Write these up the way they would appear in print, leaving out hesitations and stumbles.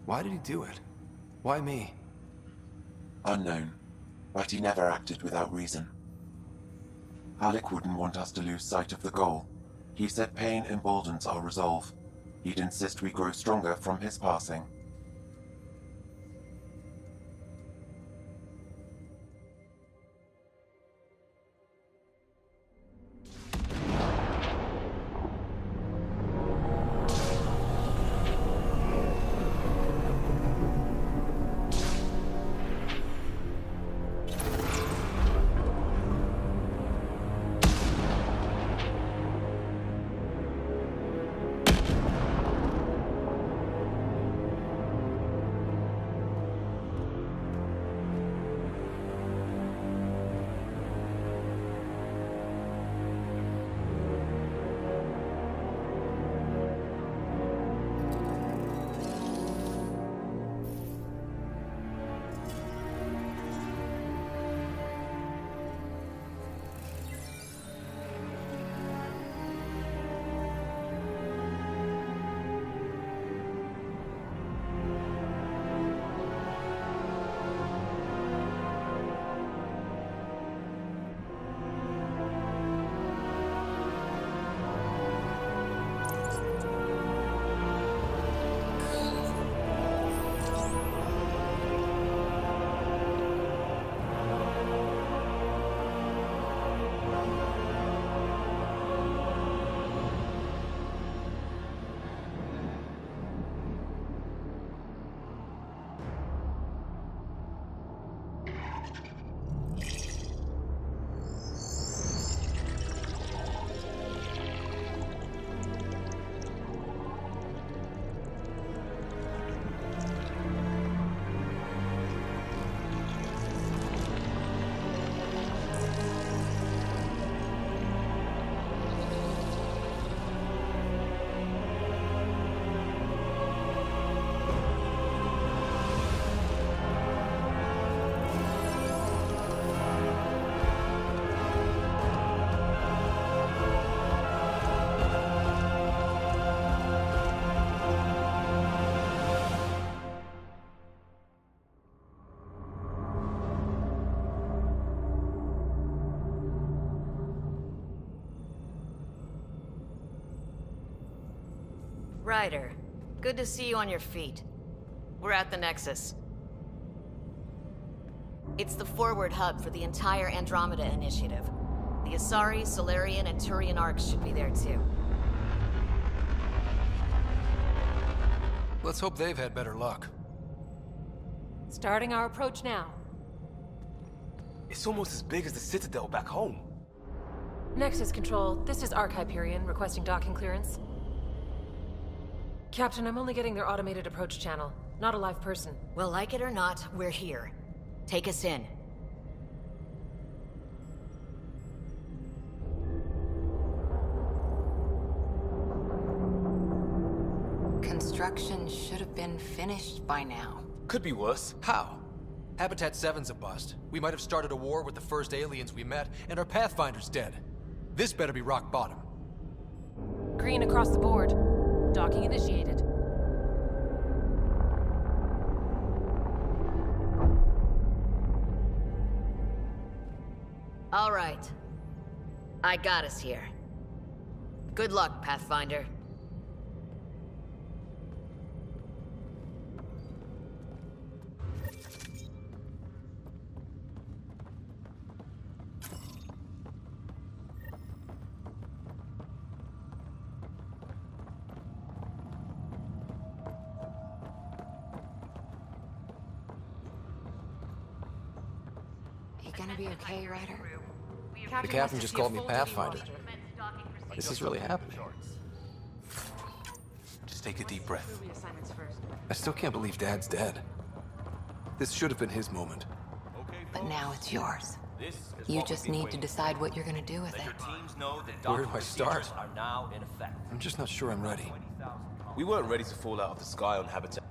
Why did he do it? Why me? Unknown, but he never acted without reason. Alec wouldn't want us to lose sight of the goal. He said pain emboldens our resolve. He'd insist we grow stronger from his passing. Ryder, good to see you on your feet. We're at the Nexus. It's the forward hub for the entire Andromeda initiative. The Asari, Solarian, and Turian arcs should be there too. Let's hope they've had better luck. Starting our approach now. It's almost as big as the Citadel back home. Nexus Control, this is Arc Hyperion requesting docking clearance. Captain, I'm only getting their automated approach channel, not a live person. Well, like it or not, we're here. Take us in. Construction should have been finished by now. Could be worse. How? Habitat 7's a bust. We might have started a war with the first aliens we met, and our Pathfinder's dead. This better be rock bottom. Green across the board. Docking initiated. All right. I got us here. Good luck, Pathfinder. Gonna be okay, Ryder? The captain just called me Pathfinder. This is really happening. Just take a deep breath. I still can't believe Dad's dead. This should have been his moment. But now it's yours. You just need to decide what you're gonna do with it. Where do I start? I'm just not sure I'm ready. We weren't ready to fall out of the sky on Habitat.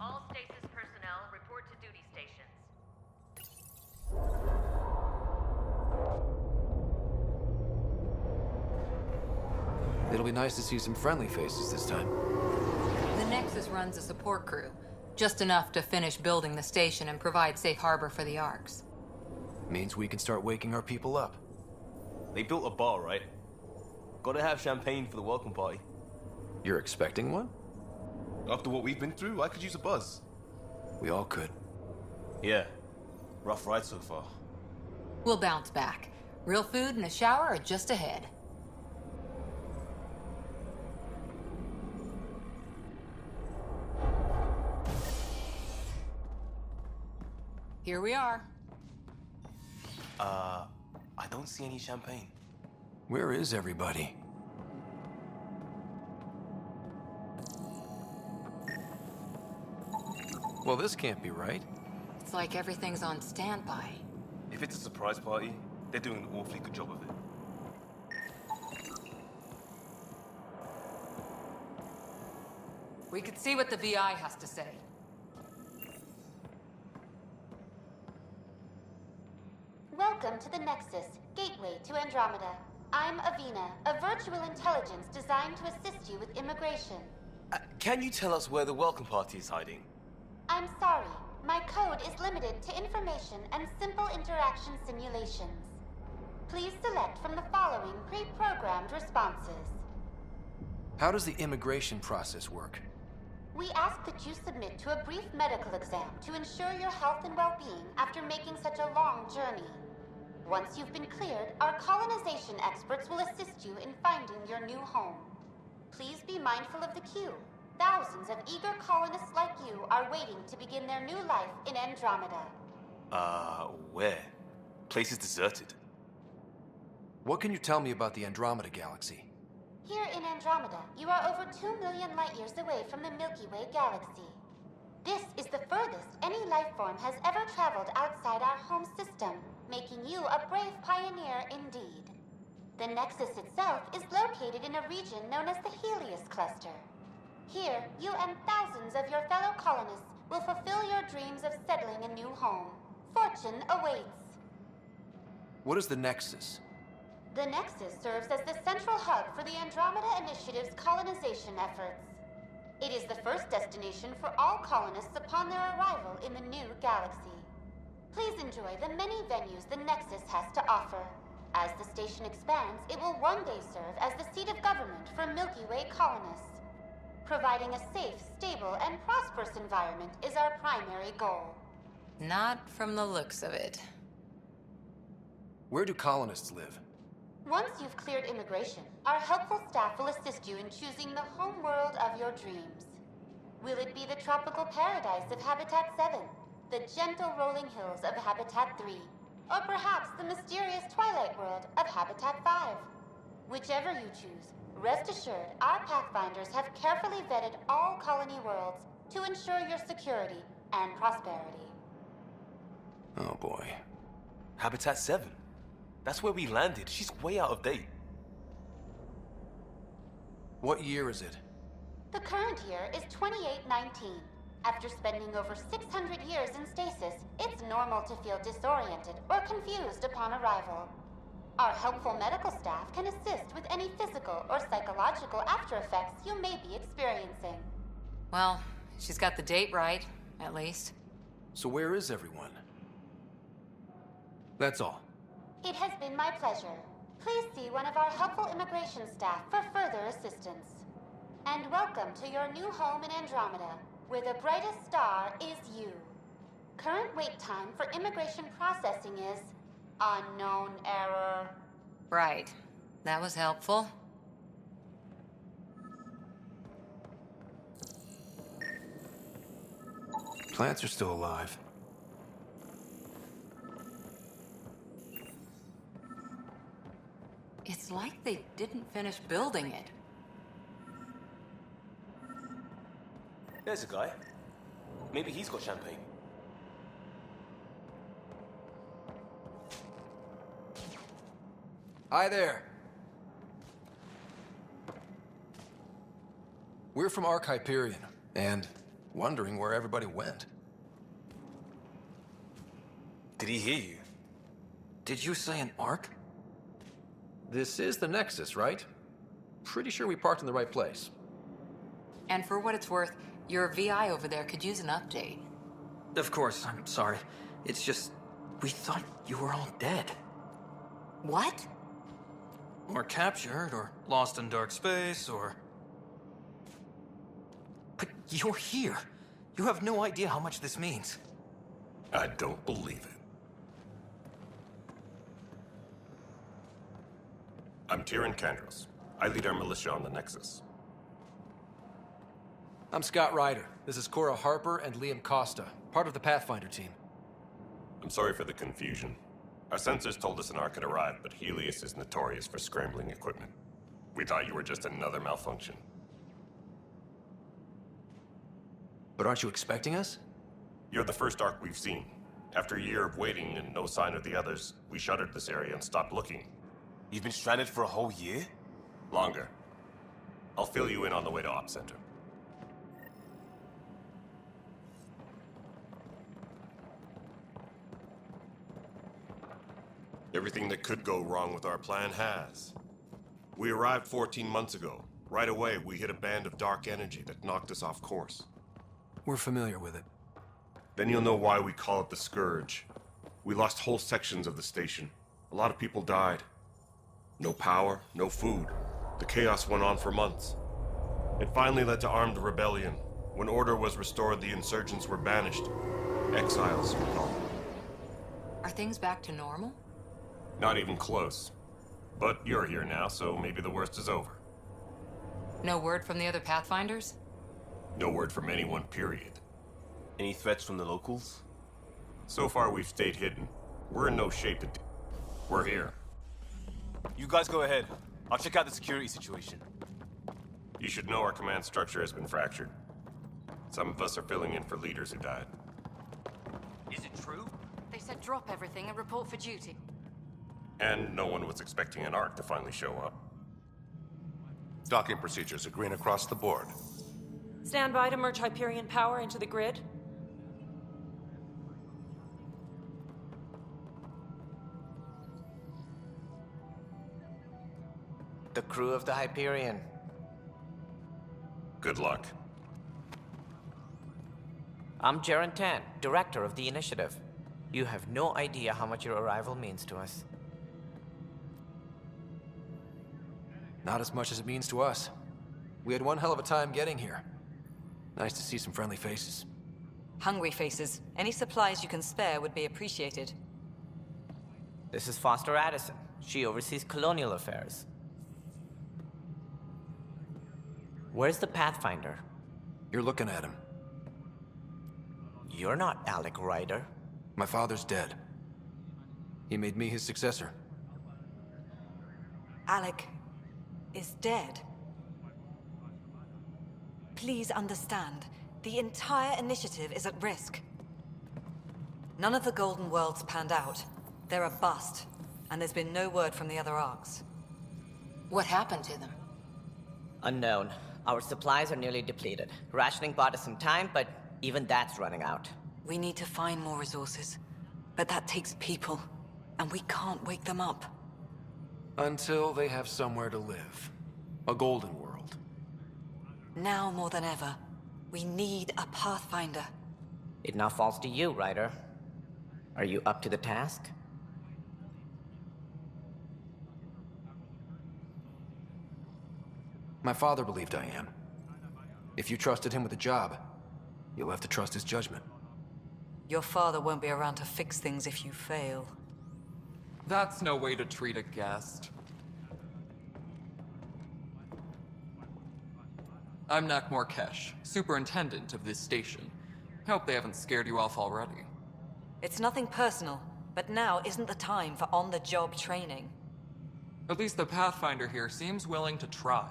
All stasis personnel report to duty stations. be nice to see some friendly faces this time. The Nexus runs a support crew. Just enough to finish building the station and provide safe harbor for the Arks. Means we can start waking our people up. They built a bar, right? Gotta have champagne for the welcome party. You're expecting one? After what we've been through, I could use a buzz. We all could. Yeah. Rough ride so far. We'll bounce back. Real food and a shower are just ahead. Here we are. I don't see any champagne. Where is everybody? Well, this can't be right. It's like everything's on standby. If it's a surprise party, they're doing an awfully good job of it. We could see what the VI has to say. Welcome to the Nexus, gateway to Andromeda. I'm Avina, a virtual intelligence designed to assist you with immigration. Can you tell us where the welcome party is hiding? I'm sorry, my code is limited to information and simple interaction simulations. Please select from the following pre-programmed responses. How does the immigration process work? We ask that you submit to a brief medical exam to ensure your health and well-being after making such a long journey. Once you've been cleared, our colonization experts will assist you in finding your new home. Please be mindful of the queue. Thousands of eager colonists like you are waiting to begin their new life in Andromeda. Where? Place is deserted. What can you tell me about the Andromeda galaxy? Here in Andromeda, you are over 2 million light-years away from the Milky Way galaxy. This is the furthest any life form has ever traveled outside our home system, making you a brave pioneer indeed. The Nexus itself is located in a region known as the Helios Cluster. Here, you and thousands of your fellow colonists will fulfill your dreams of settling a new home. Fortune awaits. What is the Nexus? The Nexus serves as the central hub for the Andromeda Initiative's colonization efforts. It is the first destination for all colonists upon their arrival in the new galaxy. Please enjoy the many venues the Nexus has to offer. As the station expands, it will one day serve as the seat of government for Milky Way colonists. Providing a safe, stable, and prosperous environment is our primary goal. Not from the looks of it. Where do colonists live? Once you've cleared immigration, our helpful staff will assist you in choosing the home world of your dreams. Will it be the tropical paradise of Habitat 7, the gentle rolling hills of Habitat 3, or perhaps the mysterious twilight world of Habitat 5? Whichever you choose, rest assured our Pathfinders have carefully vetted all colony worlds to ensure your security and prosperity. Oh boy. Habitat 7. That's where we landed. She's way out of date. What year is it? The current year is 2819. After spending over 600 years in stasis, it's normal to feel disoriented or confused upon arrival. Our helpful medical staff can assist with any physical or psychological after effects you may be experiencing. Well, she's got the date right, at least. So where is everyone? That's all. It has been my pleasure. Please see one of our helpful immigration staff for further assistance. And welcome to your new home in Andromeda, where the brightest star is you. Current wait time for immigration processing is unknown error. Right. That was helpful. Plants are still alive. It's like they didn't finish building it. There's a guy. Maybe he's got champagne. Hi there. We're from Hyperion, and wondering where everybody went. Did he hear you? Did you say an Ark? This is the Nexus, right? pretty sure we parked in the right place. And for what it's worth, your VI over there could use an update. Of course, I'm sorry. It's just, we thought you were all dead. What? Or captured, or lost in dark space, or... But you're here. You have no idea how much this means. I don't believe it. I'm Tyrion Kandros. I lead our militia on the Nexus. I'm Scott Ryder. This is Cora Harper and Liam Costa, part of the Pathfinder team. I'm sorry for the confusion. Our sensors told us an Ark had arrived, but Helios is notorious for scrambling equipment. We thought you were just another malfunction. But aren't you expecting us? You're the first Ark we've seen. After a year of waiting and no sign of the others, we shuttered this area and stopped looking. You've been stranded for a whole year? Longer. I'll fill you in on the way to Op Center. Everything that could go wrong with our plan has. We arrived 14 months ago. Right away, we hit a band of dark energy that knocked us off course. We're familiar with it. Then you'll know why we call it the Scourge. We lost whole sections of the station. A lot of people died. No power, no food. The chaos went on for months. It finally led to armed rebellion. When order was restored, the insurgents were banished. Exiles, we call them. Are things back to normal? Not even close. But you're here now, so maybe the worst is over. No word from the other Pathfinders? No word from anyone, period. Any threats from the locals? So far, we've stayed hidden. We're in no shape to... We're here. You guys go ahead. I'll check out the security situation. You should know our command structure has been fractured. Some of us are filling in for leaders who died. Is it true? They said drop everything and report for duty. And no one was expecting an Ark to finally show up. Docking procedures are green across the board. Stand by to merge Hyperion power into the grid. The crew of the Hyperion. Good luck. I'm Jaren Tan, director of the initiative. You have no idea how much your arrival means to us. Not as much as it means to us. We had one hell of a time getting here. Nice to see some friendly faces. Hungry faces. Any supplies you can spare would be appreciated. This is Foster Addison. She oversees colonial affairs. Where's the Pathfinder? You're looking at him. You're not Alec Ryder. My father's dead. He made me his successor. Alec is dead. Please understand, the entire initiative is at risk. None of the Golden Worlds panned out. They're a bust, and there's been no word from the other arcs. What happened to them? Unknown. Our supplies are nearly depleted. Rationing bought us some time, but even that's running out. We need to find more resources, but that takes people, and we can't wake them up. Until they have somewhere to live. A golden world. Now more than ever, we need a Pathfinder. It now falls to you, Ryder. Are you up to the task? My father believed I am. If you trusted him with a job, you'll have to trust his judgment. Your father won't be around to fix things if you fail. That's no way to treat a guest. I'm Nak Morkesh, superintendent of this station. Hope they haven't scared you off already. It's nothing personal, but now isn't the time for on-the-job training. At least the Pathfinder here seems willing to try.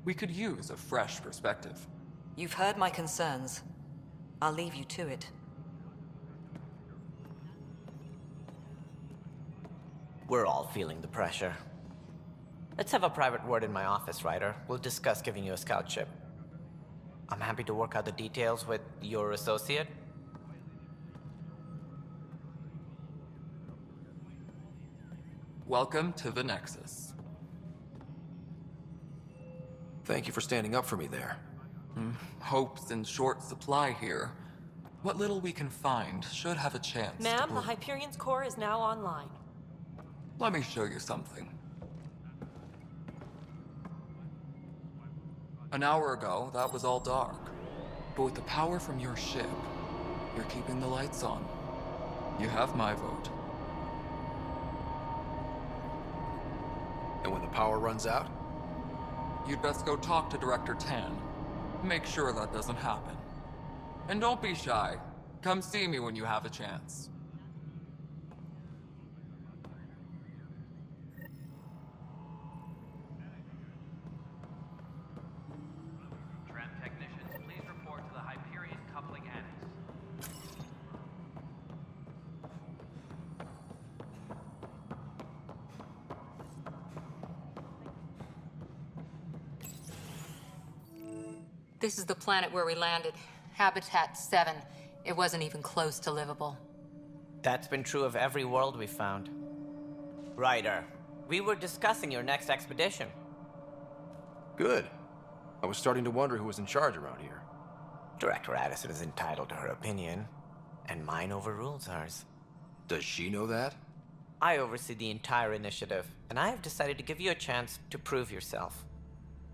We could use a fresh perspective. You've heard my concerns. I'll leave you to it. We're all feeling the pressure. Let's have a private word in my office, Ryder. We'll discuss giving you a scout ship. I'm happy to work out the details with your associate. Welcome to the Nexus. Thank you for standing up for me there. Hope's in short supply here. What little we can find should have a chance to Ma'am, the bloom. Hyperion's core is now online. Let me show you something. An hour ago, that was all dark. But with the power from your ship, you're keeping the lights on. You have my vote. And when the power runs out? You'd best go talk to Director Tan. Make sure that doesn't happen. And don't be shy. Come see me when you have a chance. Tram technicians, please report to the Hyperion coupling annex. This is the planet where we landed. Habitat 7. It wasn't even close to livable. That's been true of every world we've found. Ryder, we were discussing your next expedition. Good. I was starting to wonder who was in charge around here. Director Addison is entitled to her opinion, and mine overrules hers. Does she know that? I oversee the entire initiative, and I have decided to give you a chance to prove yourself.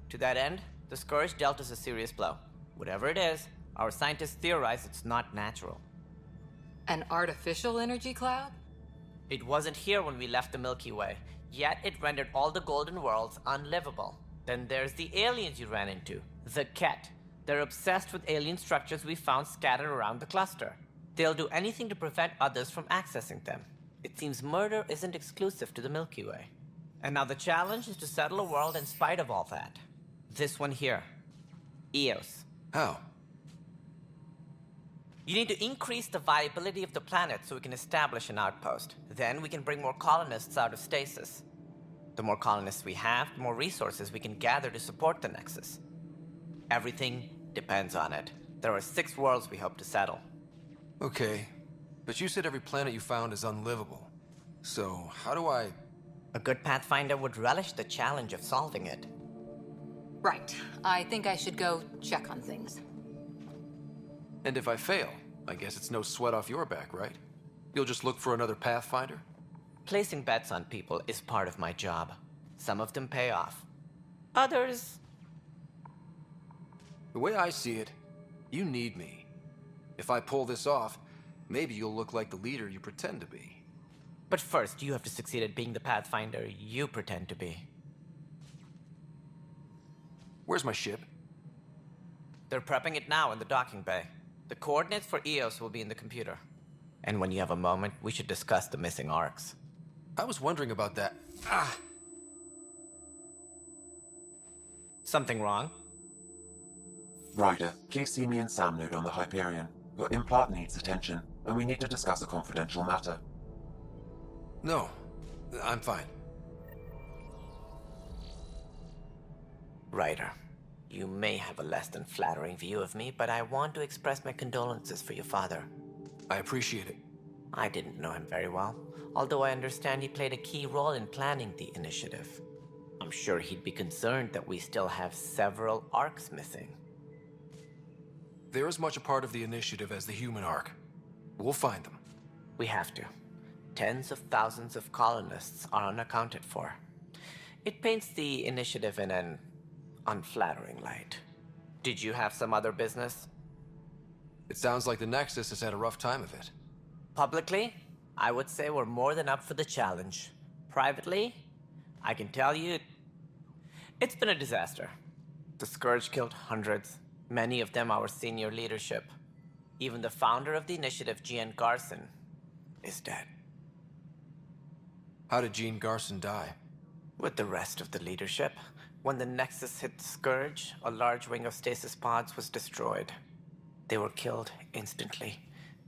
To that end, the Scourge dealt us a serious blow. Whatever it is, our scientists theorize it's not natural. An artificial energy cloud? It wasn't here when we left the Milky Way, yet it rendered all the golden worlds unlivable. Then there's the aliens you ran into, the Ket. They're obsessed with alien structures we found scattered around the cluster. They'll do anything to prevent others from accessing them. It seems murder isn't exclusive to the Milky Way. And now the challenge is to settle a world in spite of all that. This one here. Eos. How? You need to increase the viability of the planet so we can establish an outpost. Then we can bring more colonists out of stasis. The more colonists we have, the more resources we can gather to support the Nexus. Everything depends on it. There are 6 worlds we hope to settle. Okay, but you said every planet you found is unlivable. So, how do I... A good Pathfinder would relish the challenge of solving it. Right. I think I should go check on things. And if I fail, I guess it's no sweat off your back, right? You'll just look for another Pathfinder? Placing bets on people is part of my job. Some of them pay off. Others... The way I see it, you need me. If I pull this off, maybe you'll look like the leader you pretend to be. But first, you have to succeed at being the Pathfinder you pretend to be. Where's my ship? They're prepping it now in the docking bay. The coordinates for Eos will be in the computer. And when you have a moment, we should discuss the missing arcs. I was wondering about that. Something wrong? Ryder, please see me and Sam Node on the Hyperion. Your implant needs attention, and we need to discuss a confidential matter. No, I'm fine. Ryder, you may have a less than flattering view of me, but I want to express my condolences for your father. I appreciate it. I didn't know him very well, although I understand he played a key role in planning the initiative. I'm sure he'd be concerned that we still have several arcs missing. They're as much a part of the initiative as the human arc. We'll find them. We have to. Tens of thousands of colonists are unaccounted for. It paints the initiative in an unflattering light. Did you have some other business? It sounds like the Nexus has had a rough time of it. Publicly, I would say we're more than up for the challenge. Privately, I can tell you, it's been a disaster. The Scourge killed hundreds, many of them our senior leadership. Even the founder of the initiative, Jean Garson, is dead. How did Jean Garson die? With the rest of the leadership. When the Nexus hit the Scourge, a large wing of stasis pods was destroyed. They were killed instantly.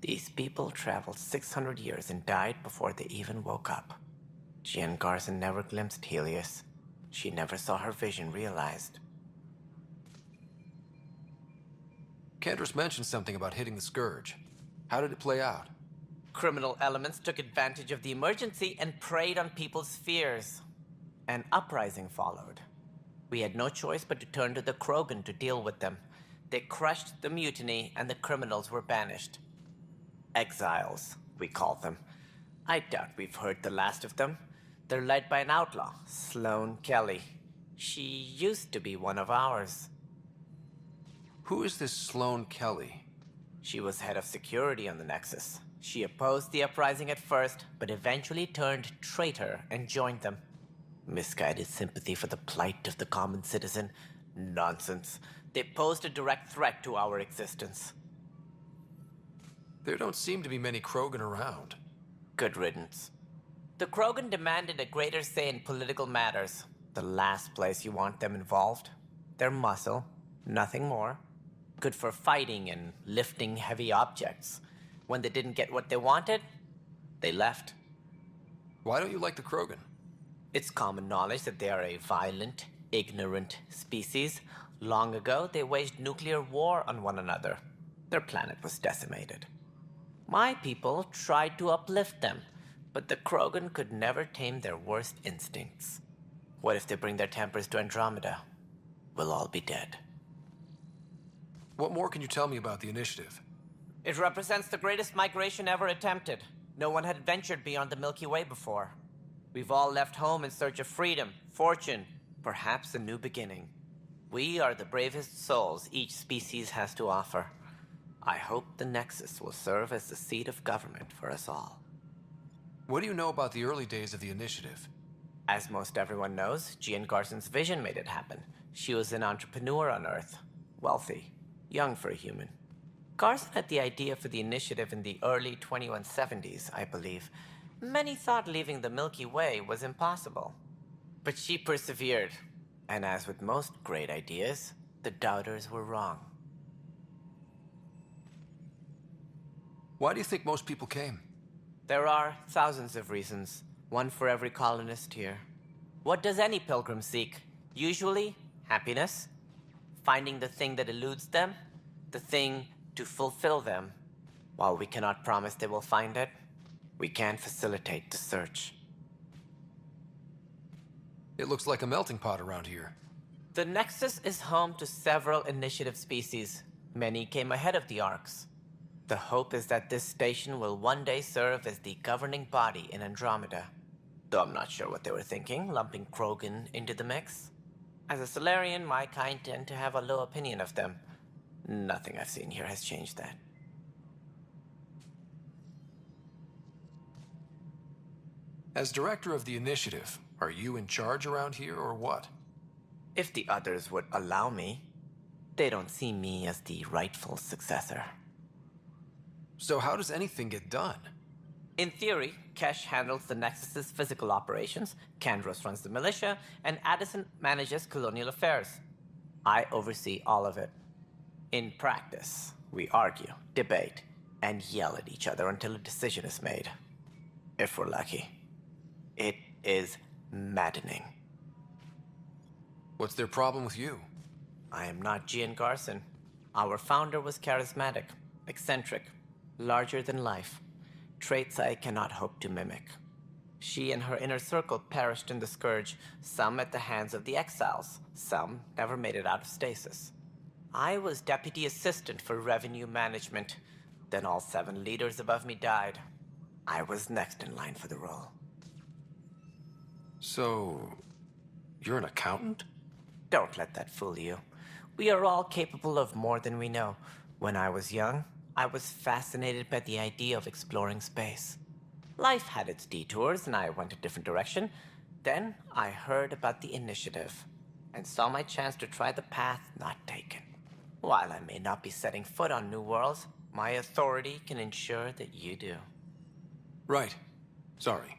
These people traveled 600 years and died before they even woke up. Jean Garson never glimpsed Helios. She never saw her vision realized. Cantor's mentioned something about hitting the Scourge. How did it play out? Criminal elements took advantage of the emergency and preyed on people's fears. An uprising followed. We had no choice but to turn to the Krogan to deal with them. They crushed the mutiny, and the criminals were banished. Exiles, we call them. I doubt we've heard the last of them. They're led by an outlaw, Sloane Kelly. She used to be one of ours. Who is this Sloane Kelly? She was head of security on the Nexus. She opposed the uprising at first, but eventually turned traitor and joined them. Misguided sympathy for the plight of the common citizen? Nonsense. They posed a direct threat to our existence. There don't seem to be many Krogan around. Good riddance. The Krogan demanded a greater say in political matters. The last place you want them involved. Their muscle, nothing more. Good for fighting and lifting heavy objects. When they didn't get what they wanted, they left. Why don't you like the Krogan? It's common knowledge that they are a violent, ignorant species. Long ago, they waged nuclear war on one another. Their planet was decimated. My people tried to uplift them, but the Krogan could never tame their worst instincts. What if they bring their tempers to Andromeda? We'll all be dead. What more can you tell me about the initiative? It represents the greatest migration ever attempted. No one had ventured beyond the Milky Way before. We've all left home in search of freedom, fortune, perhaps a new beginning. We are the bravest souls each species has to offer. I hope the Nexus will serve as the seat of government for us all. What do you know about the early days of the initiative? As most everyone knows, Jean Garson's vision made it happen. She was an entrepreneur on Earth. Wealthy. Young for a human. Garson had the idea for the initiative in the early 2170s, I believe. Many thought leaving the Milky Way was impossible. But she persevered. And as with most great ideas, the doubters were wrong. Why do you think most people came? There are thousands of reasons, one for every colonist here. What does any pilgrim seek? Usually, happiness. Finding the thing that eludes them, the thing to fulfill them. While we cannot promise they will find it, we can facilitate the search. It looks like a melting pot around here. The Nexus is home to several initiative species. Many came ahead of the Arks. The hope is that this station will one day serve as the governing body in Andromeda. Though I'm not sure what they were thinking, lumping Krogan into the mix. As a Solarian, my kind tend to have a low opinion of them. Nothing I've seen here has changed that. As director of the initiative, are you in charge around here or what? If the others would allow me, they don't see me as the rightful successor. So how does anything get done? In theory, Kesh handles the Nexus's physical operations, Kandros runs the militia, and Addison manages colonial affairs. I oversee all of it. In practice, we argue, debate, and yell at each other until a decision is made. If we're lucky. It is maddening. What's their problem with you? I am not Jean Garson. Our founder was charismatic, eccentric, larger than life. Traits I cannot hope to mimic. She and her inner circle perished in the Scourge, some at the hands of the Exiles, some never made it out of stasis. I was deputy assistant for revenue management. Then all 7 leaders above me died. I was next in line for the role. So, you're an accountant? Don't let that fool you. We are all capable of more than we know. When I was young, I was fascinated by the idea of exploring space. Life had its detours, and I went a different direction. Then I heard about the initiative, and saw my chance to try the path not taken. While I may not be setting foot on new worlds, my authority can ensure that you do. Right. Sorry.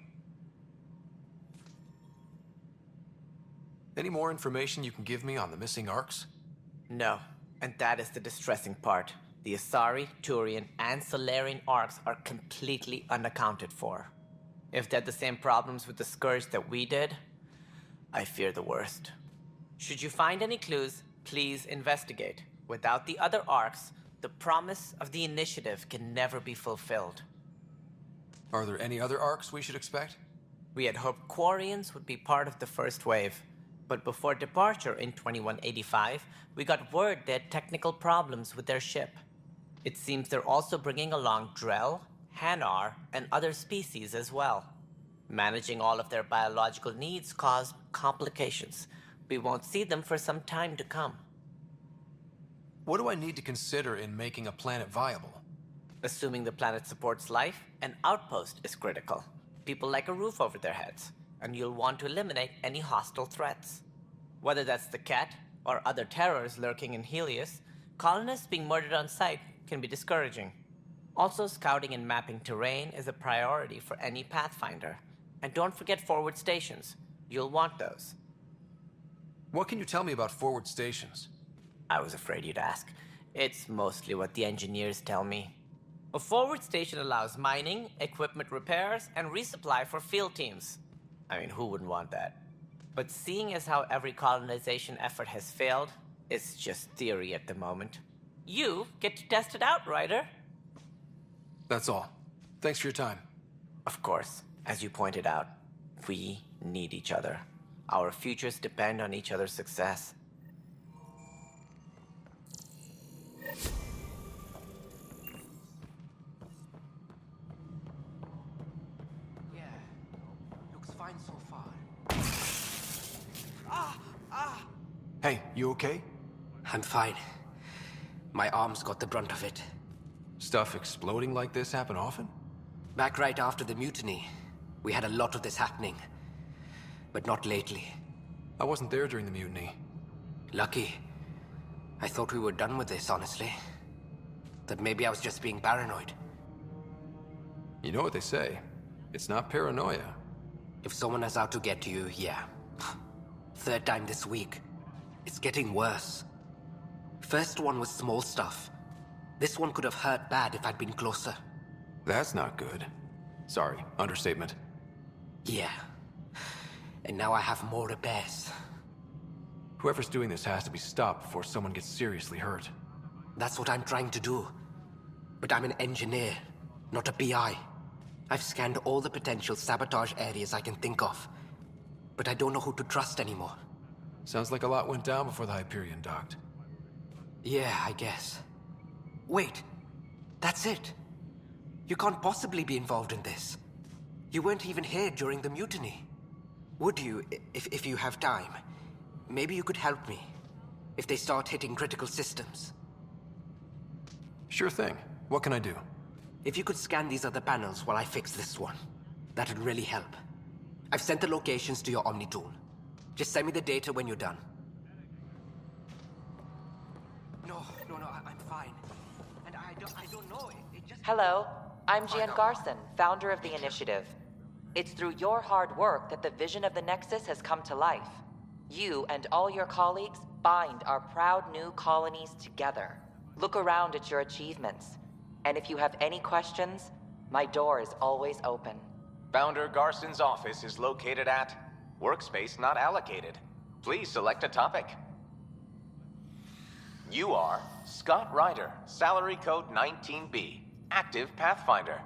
Any more information you can give me on the missing Arks? No, and that is the distressing part. The Asari, Turian, and Solarian Arks are completely unaccounted for. If they had the same problems with the Scourge that we did, I fear the worst. Should you find any clues, please investigate. Without the other Arks, the promise of the initiative can never be fulfilled. Are there any other Arks we should expect? We had hoped Quarians would be part of the first wave. But before departure in 2185, we got word they had technical problems with their ship. It seems they're also bringing along Drell, Hanar, and other species as well. Managing all of their biological needs caused complications. We won't see them for some time to come. What do I need to consider in making a planet viable? Assuming the planet supports life, an outpost is critical. People like a roof over their heads, and you'll want to eliminate any hostile threats. Whether that's the Cat or other terrors lurking in Helios, colonists being murdered on sight can be discouraging. Also, scouting and mapping terrain is a priority for any Pathfinder. And don't forget forward stations. You'll want those. What can you tell me about forward stations? I was afraid you'd ask. It's mostly what the engineers tell me. A forward station allows mining, equipment repairs, and resupply for field teams. I mean, who wouldn't want that? But seeing as how every colonization effort has failed, it's just theory at the moment. You get to test it out, Ryder. That's all. Thanks for your time. Of course, as you pointed out, we need each other. Our futures depend on each other's success. Yeah, looks fine so far. Hey, you okay? I'm fine. My arms got the brunt of it. Stuff exploding like this happen often? Back right after the mutiny, we had a lot of this happening. But not lately. I wasn't there during the mutiny. Lucky. I thought we were done with this, honestly. That maybe I was just being paranoid. You know what they say. It's not paranoia. If someone is out to get you, yeah. Third time this week. It's getting worse. First one was small stuff. This one could have hurt bad if I'd been closer. That's not good. Sorry, understatement. Yeah. And now I have more repairs. Whoever's doing this has to be stopped before someone gets seriously hurt. That's what I'm trying to do. But I'm an engineer, not a PI. I've scanned all the potential sabotage areas I can think of. But I don't know who to trust anymore. Sounds like a lot went down before the Hyperion docked. Yeah, I guess. Wait, that's it. You can't possibly be involved in this. You weren't even here during the mutiny. Would you, if you have time? Maybe you could help me, if they start hitting critical systems. Sure thing. What can I do? If you could scan these other panels while I fix this one, that'd really help. I've sent the locations to your Omni tool. Just send me the data when you're done. No, I'm fine. And I don't know. It just... Hello, I'm Gian Garson, founder of the initiative. It's through your hard work that the vision of the Nexus has come to life. You and all your colleagues bind our proud new colonies together. Look around at your achievements. And if you have any questions, my door is always open. Founder Garson's office is located at Workspace Not Allocated. Please select a topic. You are Scott Ryder, salary code 19B, active Pathfinder.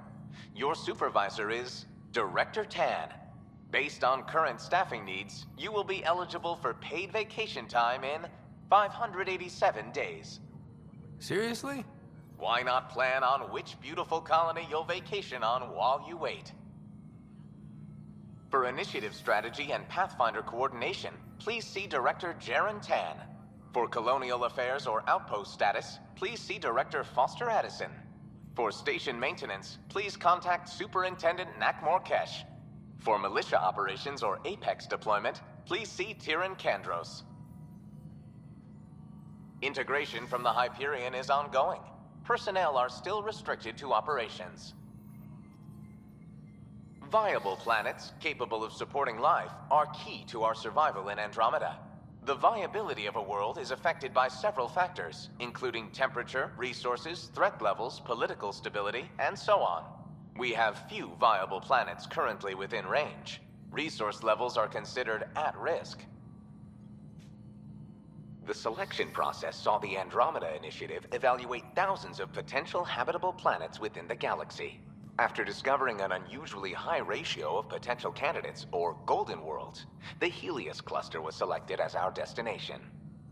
Your supervisor is Director Tan. Based on current staffing needs, you will be eligible for paid vacation time in 587 days. Seriously? Why not plan on which beautiful colony you'll vacation on while you wait? For initiative strategy and Pathfinder coordination, please see Director Jaren Tan. For colonial affairs or outpost status, please see Director Foster Addison. For station maintenance, please contact Superintendent Nak Morkesh. For militia operations or Apex deployment, please see Tyran Kandros. Integration from the Hyperion is ongoing. Personnel are still restricted to operations. Viable planets capable of supporting life are key to our survival in Andromeda. The viability of a world is affected by several factors, including temperature, resources, threat levels, political stability, and so on. We have few viable planets currently within range. Resource levels are considered at risk. The selection process saw the Andromeda Initiative evaluate thousands of potential habitable planets within the galaxy. After discovering an unusually high ratio of potential candidates, or golden worlds, the Helios cluster was selected as our destination.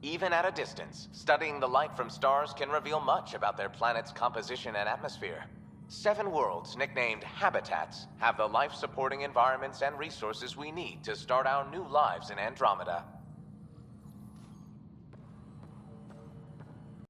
Even at a distance, studying the light from stars can reveal much about their planet's composition and atmosphere. 7 worlds, nicknamed habitats, have the life-supporting environments and resources we need to start our new lives in Andromeda.